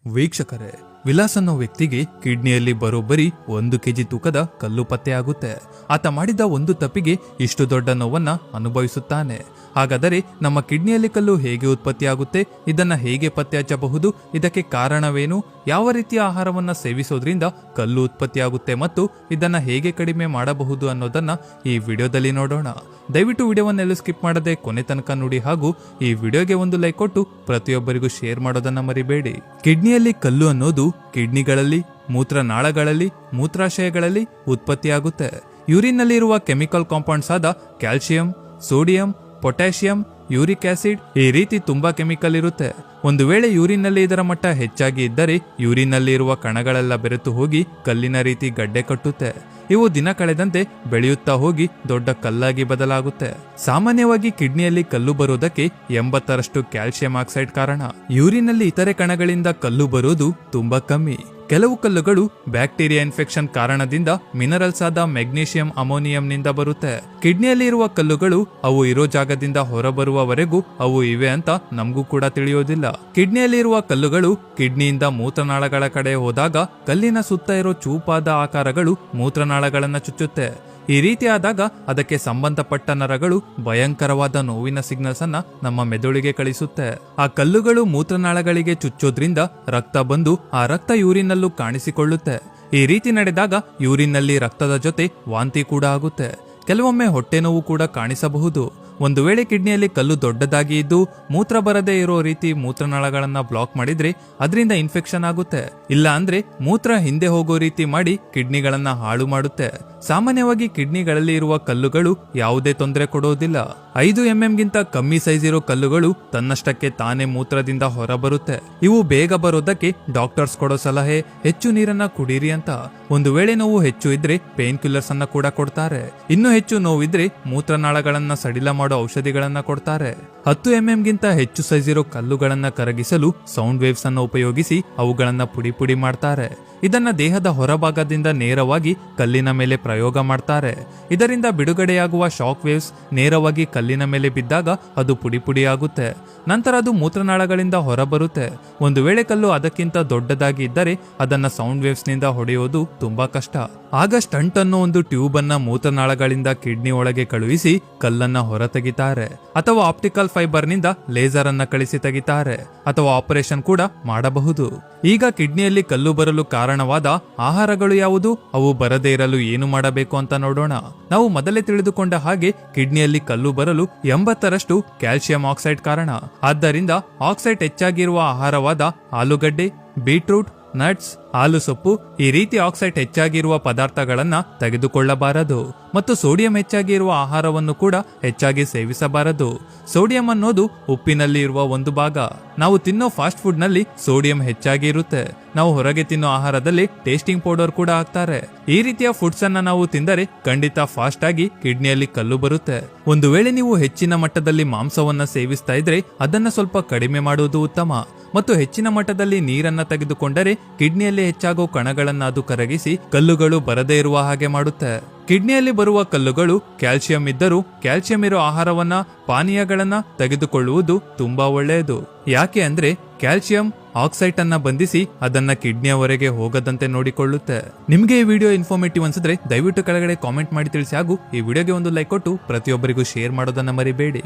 ವೀಕ್ಷಕರೇ, ವಿಲಾಸ್ ಅನ್ನೋ ವ್ಯಕ್ತಿಗೆ ಕಿಡ್ನಿಯಲ್ಲಿ ಬರೋಬ್ಬರಿ 1 ಕೆಜಿ ತೂಕದ ಕಲ್ಲು ಪತ್ತೆಯಾಗುತ್ತೆ. ಆತ ಮಾಡಿದ ಒಂದು ತಪ್ಪಿಗೆ ಇಷ್ಟು ದೊಡ್ಡ ನೋವನ್ನ ಅನುಭವಿಸುತ್ತಾನೆ. ಹಾಗಾದರೆ ನಮ್ಮ ಕಿಡ್ನಿಯಲ್ಲಿ ಕಲ್ಲು ಹೇಗೆ ಉತ್ಪತ್ತಿಯಾಗುತ್ತೆ, ಇದನ್ನ ಹೇಗೆ ಪತ್ತೆ ಹಚ್ಚಬಹುದು, ಇದಕ್ಕೆ ಕಾರಣವೇನು, ಯಾವ ರೀತಿಯ ಆಹಾರವನ್ನ ಸೇವಿಸೋದ್ರಿಂದ ಕಲ್ಲು ಉತ್ಪತ್ತಿಯಾಗುತ್ತೆ ಮತ್ತು ಇದನ್ನ ಹೇಗೆ ಕಡಿಮೆ ಮಾಡಬಹುದು ಅನ್ನೋದನ್ನ ಈ ವಿಡಿಯೋದಲ್ಲಿ ನೋಡೋಣ. ದಯವಿಟ್ಟು ವಿಡಿಯೋವನ್ನೆಲ್ಲ ಸ್ಕಿಪ್ ಮಾಡದೆ ಕೊನೆ ತನಕ ನೋಡಿ ಹಾಗೂ ಈ ವಿಡಿಯೋಗೆ ಒಂದು ಲೈಕ್ ಕೊಟ್ಟು ಪ್ರತಿಯೊಬ್ಬರಿಗೂ ಶೇರ್ ಮಾಡೋದನ್ನ ಮರಿಬೇಡಿ. ಕಿಡ್ನಿಯಲ್ಲಿ ಕಲ್ಲು ಅನ್ನೋದು ಕಿಡ್ನಿಗಳಲ್ಲಿ, ಮೂತ್ರನಾಳಗಳಲ್ಲಿ, ಮೂತ್ರಾಶಯಗಳಲ್ಲಿ ಉತ್ಪತ್ತಿಯಾಗುತ್ತೆ. ಯೂರಿನ್ನಲ್ಲಿ ಇರುವ ಕೆಮಿಕಲ್ ಕಾಂಪೌಂಡ್ಸ್ ಆದ calcium, sodium, potassium, uric acid ಈ ರೀತಿ ತುಂಬಾ ಕೆಮಿಕಲ್ ಇರುತ್ತೆ. ಒಂದು ವೇಳೆ ಯೂರಿನ್ನಲ್ಲಿ ಇದರ ಮಟ್ಟ ಹೆಚ್ಚಾಗಿ ಇದ್ದರೆ ಯೂರಿನ್ನಲ್ಲಿ ಇರುವ ಕಣಗಳೆಲ್ಲ ಬೆರೆತು ಹೋಗಿ ಕಲ್ಲಿನ ರೀತಿ ಗಡ್ಡೆ ಕಟ್ಟುತ್ತೆ. ಇವು ದಿನ ಕಳೆದಂತೆ ಬೆಳೆಯುತ್ತಾ ಹೋಗಿ ದೊಡ್ಡ ಕಲ್ಲಾಗಿ ಬದಲಾಗುತ್ತೆ. ಸಾಮಾನ್ಯವಾಗಿ ಕಿಡ್ನಿಯಲ್ಲಿ ಕಲ್ಲು ಬರೋದಕ್ಕೆ 80% ಕ್ಯಾಲ್ಸಿಯಂ ಆಕ್ಸೈಡ್ ಕಾರಣ. ಯೂರಿನ್ನಲ್ಲಿ ಇತರೆ ಕಣಗಳಿಂದ ಕಲ್ಲು ಬರೋದು ತುಂಬಾ ಕಮ್ಮಿ. ಕೆಲವು ಕಲ್ಲುಗಳು ಬ್ಯಾಕ್ಟೀರಿಯಾ ಇನ್ಫೆಕ್ಷನ್ ಕಾರಣದಿಂದ ಮಿನರಲ್ಸ್ ಆದ ಮೆಗ್ನೀಷಿಯಂ, ಅಮೋನಿಯಂನಿಂದ ಬರುತ್ತೆ. ಕಿಡ್ನಿಯಲ್ಲಿ ಇರುವ ಕಲ್ಲುಗಳು ಅವು ಇರೋ ಜಾಗದಿಂದ ಹೊರಬರುವವರೆಗೂ ಅವು ಇವೆ ಅಂತ ನಮಗೂ ಕೂಡ ತಿಳಿಯೋದಿಲ್ಲ. ಕಿಡ್ನಿಯಲ್ಲಿ ಇರುವ ಕಲ್ಲುಗಳು ಕಿಡ್ನಿಯಿಂದ ಮೂತ್ರನಾಳಗಳ ಕಡೆ ಹೋದಾಗ ಕಲ್ಲಿನ ಸುತ್ತ ಇರೋ ಚೂಪಾದ ಆಕಾರಗಳು ಮೂತ್ರನಾಳಗಳನ್ನ ಚುಚ್ಚುತ್ತೆ. ಈ ರೀತಿ ಆದಾಗ ಅದಕ್ಕೆ ಸಂಬಂಧಪಟ್ಟ ನರಗಳು ಭಯಂಕರವಾದ ನೋವಿನ ಸಿಗ್ನಲ್ಸ್ ಅನ್ನ ನಮ್ಮ ಮೆದುಳಿಗೆ ಕಳಿಸುತ್ತೆ. ಆ ಕಲ್ಲುಗಳು ಮೂತ್ರನಾಳಗಳಿಗೆ ಚುಚ್ಚೋದ್ರಿಂದ ರಕ್ತ ಬಂದು ಆ ರಕ್ತ ಯೂರಿನ್ನಲ್ಲೂ ಕಾಣಿಸಿಕೊಳ್ಳುತ್ತೆ. ಈ ರೀತಿ ನಡೆದಾಗ ಯೂರಿನ್ನಲ್ಲಿ ರಕ್ತದ ಜೊತೆ ವಾಂತಿ ಕೂಡ ಆಗುತ್ತೆ. ಕೆಲವೊಮ್ಮೆ ಹೊಟ್ಟೆ ನೋವು ಕೂಡ ಕಾಣಿಸಬಹುದು. ಒಂದು ವೇಳೆ ಕಿಡ್ನಿಯಲ್ಲಿ ಕಲ್ಲು ದೊಡ್ಡದಾಗಿ ಇದ್ದು ಮೂತ್ರ ಬರದೇ ಇರೋ ರೀತಿ ಮೂತ್ರನಾಳಗಳನ್ನ ಬ್ಲಾಕ್ ಮಾಡಿದ್ರೆ ಅದರಿಂದ ಇನ್ಫೆಕ್ಷನ್ ಆಗುತ್ತೆ. ಇಲ್ಲ ಅಂದ್ರೆ ಮೂತ್ರ ಹಿಂದೆ ಹೋಗೋ ರೀತಿ ಮಾಡಿ ಕಿಡ್ನಿಗಳನ್ನ ಹಾಳು ಮಾಡುತ್ತೆ. ಸಾಮಾನ್ಯವಾಗಿ ಕಿಡ್ನಿಗಳಲ್ಲಿ ಇರುವ ಕಲ್ಲುಗಳು ಯಾವುದೇ ತೊಂದರೆ ಕೊಡೋದಿಲ್ಲ. 5 mm ಗಿಂತ ಕಮ್ಮಿ ಸೈಜ್ ಇರೋ ಕಲ್ಲುಗಳು ತನ್ನಷ್ಟಕ್ಕೆ ತಾನೇ ಮೂತ್ರದಿಂದ ಹೊರಬರುತ್ತೆ. ಇವು ಬೇಗ ಬರೋದಕ್ಕೆ ಡಾಕ್ಟರ್ಸ್ ಕೊಡೋ ಸಲಹೆ ಹೆಚ್ಚು ನೀರನ್ನ ಕುಡೀರಿ ಅಂತ. ಒಂದು ವೇಳೆ ನೋವು ಹೆಚ್ಚು ಇದ್ರೆ ಪೇನ್ ಕಿಲ್ಲರ್ಸ್ ಅನ್ನ ಕೂಡ ಕೊಡ್ತಾರೆ. ಇನ್ನು ಹೆಚ್ಚು ನೋವಿದ್ರೆ ಮೂತ್ರನಾಳಗಳನ್ನ ಸಡಿಲ ಮಾಡೋ ಔಷಧಿಗಳನ್ನ ಕೊಡ್ತಾರೆ. 10 mm ಗಿಂತ ಹೆಚ್ಚು ಸೈಜ್ ಇರೋ ಕಲ್ಲುಗಳನ್ನ ಕರಗಿಸಲು ಸೌಂಡ್ ವೇವ್ಸ್ ಅನ್ನು ಉಪಯೋಗಿಸಿ ಅವುಗಳನ್ನ ಪುಡಿ ಪುಡಿ ಮಾಡ್ತಾರೆ. ಇದನ್ನ ದೇಹದ ಹೊರಭಾಗದಿಂದ ನೇರವಾಗಿ ಕಲ್ಲಿನ ಮೇಲೆ ಪ್ರಯೋಗ ಮಾಡ್ತಾರೆ. ಇದರಿಂದ ಬಿಡುಗಡೆಯಾಗುವ ಶಾಕ್ ವೇವ್ಸ್ ನೇರವಾಗಿ ಕಲ್ಲಿನ ಮೇಲೆ ಬಿದ್ದಾಗ ಅದು ಪುಡಿ ಪುಡಿ ಆಗುತ್ತೆ. ನಂತರ ಅದು ಮೂತ್ರನಾಳಗಳಿಂದ ಹೊರಬರುತ್ತೆ. ಒಂದು ವೇಳೆ ಕಲ್ಲು ಅದಕ್ಕಿಂತ ದೊಡ್ಡದಾಗಿ ಇದ್ದರೆ ಅದನ್ನ ಸೌಂಡ್ ವೇವ್ಸ್ ನಿಂದ ಹೊಡೆಯೋದು ತುಂಬಾ ಕಷ್ಟ. ಆಗ ಸ್ಟಂಟ್ ಅನ್ನೋ ಒಂದು ಟ್ಯೂಬ್ ಅನ್ನ ಮೂತ್ರನಾಳಗಳಿಂದ ಕಿಡ್ನಿ ಒಳಗೆ ಕಳುಹಿಸಿ ಕಲ್ಲನ್ನ ಹೊರ ತೆಗಿತಾರೆ. ಅಥವಾ ಆಪ್ಟಿಕಲ್ ಫೈಬರ್ ನಿಂದ ಲೇಸರ್ ಅನ್ನ ಕಳಿಸಿ ತೆಗಿತಾರೆ. ಅಥವಾ ಆಪರೇಷನ್ ಕೂಡ ಮಾಡಬಹುದು. ಈಗ ಕಿಡ್ನಿಯಲ್ಲಿ ಕಲ್ಲು ಬರಲು ಕಾರಣವಾದ ಆಹಾರಗಳು ಯಾವುದು, ಅವು ಬರದೇ ಇರಲು ಏನು ಮಾಡಬೇಕು ಅಂತ ನೋಡೋಣ. ನಾವು ಮೊದಲೇ ತಿಳಿದುಕೊಂಡ ಹಾಗೆ ಕಿಡ್ನಿಯಲ್ಲಿ ಕಲ್ಲು ಬರಲು 80% ಕ್ಯಾಲ್ಸಿಯಂ ಆಕ್ಸೈಡ್ ಕಾರಣ. ಆದ್ದರಿಂದ ಆಕ್ಸೈಡ್ ಹೆಚ್ಚಾಗಿರುವ ಆಹಾರವಾದ ಆಲೂಗಡ್ಡೆ, ಬೀಟ್ರೂಟ್, ನಟ್ಸ್, ಹಾಲು ಸೊಪ್ಪು ಈ ರೀತಿ ಆಕ್ಸೈಡ್ ಹೆಚ್ಚಾಗಿರುವ ಪದಾರ್ಥಗಳನ್ನ ತೆಗೆದುಕೊಳ್ಳಬಾರದು. ಮತ್ತು ಸೋಡಿಯಂ ಹೆಚ್ಚಾಗಿ ಇರುವ ಆಹಾರವನ್ನು ಕೂಡ ಹೆಚ್ಚಾಗಿ ಸೇವಿಸಬಾರದು. ಸೋಡಿಯಂ ಅನ್ನೋದು ಉಪ್ಪಿನಲ್ಲಿ ಇರುವ ಒಂದು ಭಾಗ. ನಾವು ತಿನ್ನೋ ಫಾಸ್ಟ್ ಫುಡ್ ನಲ್ಲಿ ಸೋಡಿಯಂ ಹೆಚ್ಚಾಗಿ ಇರುತ್ತೆ. ನಾವು ಹೊರಗೆ ತಿನ್ನೋ ಆಹಾರದಲ್ಲಿ ಟೇಸ್ಟಿಂಗ್ ಪೌಡರ್ ಕೂಡ ಹಾಕ್ತಾರೆ. ಈ ರೀತಿಯ ಫುಡ್ಸ್ ಅನ್ನ ನಾವು ತಿಂದರೆ ಖಂಡಿತ ಫಾಸ್ಟ್ ಆಗಿ ಕಿಡ್ನಿಯಲ್ಲಿ ಕಲ್ಲು ಬರುತ್ತೆ. ಒಂದು ವೇಳೆ ನೀವು ಹೆಚ್ಚಿನ ಮಟ್ಟದಲ್ಲಿ ಮಾಂಸವನ್ನ ಸೇವಿಸ್ತಾ ಇದ್ರೆ ಅದನ್ನ ಸ್ವಲ್ಪ ಕಡಿಮೆ ಮಾಡುವುದು ಉತ್ತಮ. ಮತ್ತು ಹೆಚ್ಚಿನ ಮಟ್ಟದಲ್ಲಿ ನೀರನ್ನ ತೆಗೆದುಕೊಂಡರೆ ಕಿಡ್ನಿಯಲ್ಲಿ ಹೆಚ್ಚಾಗೋ ಕಣಗಳನ್ನ ಅದು ಕರಗಿಸಿ ಕಲ್ಲುಗಳು ಬರದೇ ಇರುವ ಹಾಗೆ ಮಾಡುತ್ತೆ. ಕಿಡ್ನಿಯಲ್ಲಿ ಬರುವ ಕಲ್ಲುಗಳು ಕ್ಯಾಲ್ಸಿಯಂ ಇದ್ದರೂ ಕ್ಯಾಲ್ಸಿಯಂ ಇರೋ ಆಹಾರವನ್ನ, ಪಾನೀಯಗಳನ್ನ ತೆಗೆದುಕೊಳ್ಳುವುದು ತುಂಬಾ ಒಳ್ಳೆಯದು. ಯಾಕೆ ಅಂದ್ರೆ ಕ್ಯಾಲ್ಸಿಯಂ ಆಕ್ಸೈಡ್ ಅನ್ನ ಬಂಧಿಸಿ ಅದನ್ನ ಕಿಡ್ನಿಯವರೆಗೆ ಹೋಗದಂತೆ ನೋಡಿಕೊಳ್ಳುತ್ತೆ. ನಿಮ್ಗೆ ಈ ವಿಡಿಯೋ ಇನ್ಫಾರ್ಮೇಟಿವ್ ಅನ್ಸಿದ್ರೆ ದಯವಿಟ್ಟು ಕೆಳಗಡೆ ಕಾಮೆಂಟ್ ಮಾಡಿ ತಿಳಿಸಿ ಹಾಗೂ ಈ ವಿಡಿಯೋಗೆ ಒಂದು ಲೈಕ್ ಕೊಟ್ಟು ಪ್ರತಿಯೊಬ್ಬರಿಗೂ ಶೇರ್ ಮಾಡೋದನ್ನ ಮರಿಬೇಡಿ.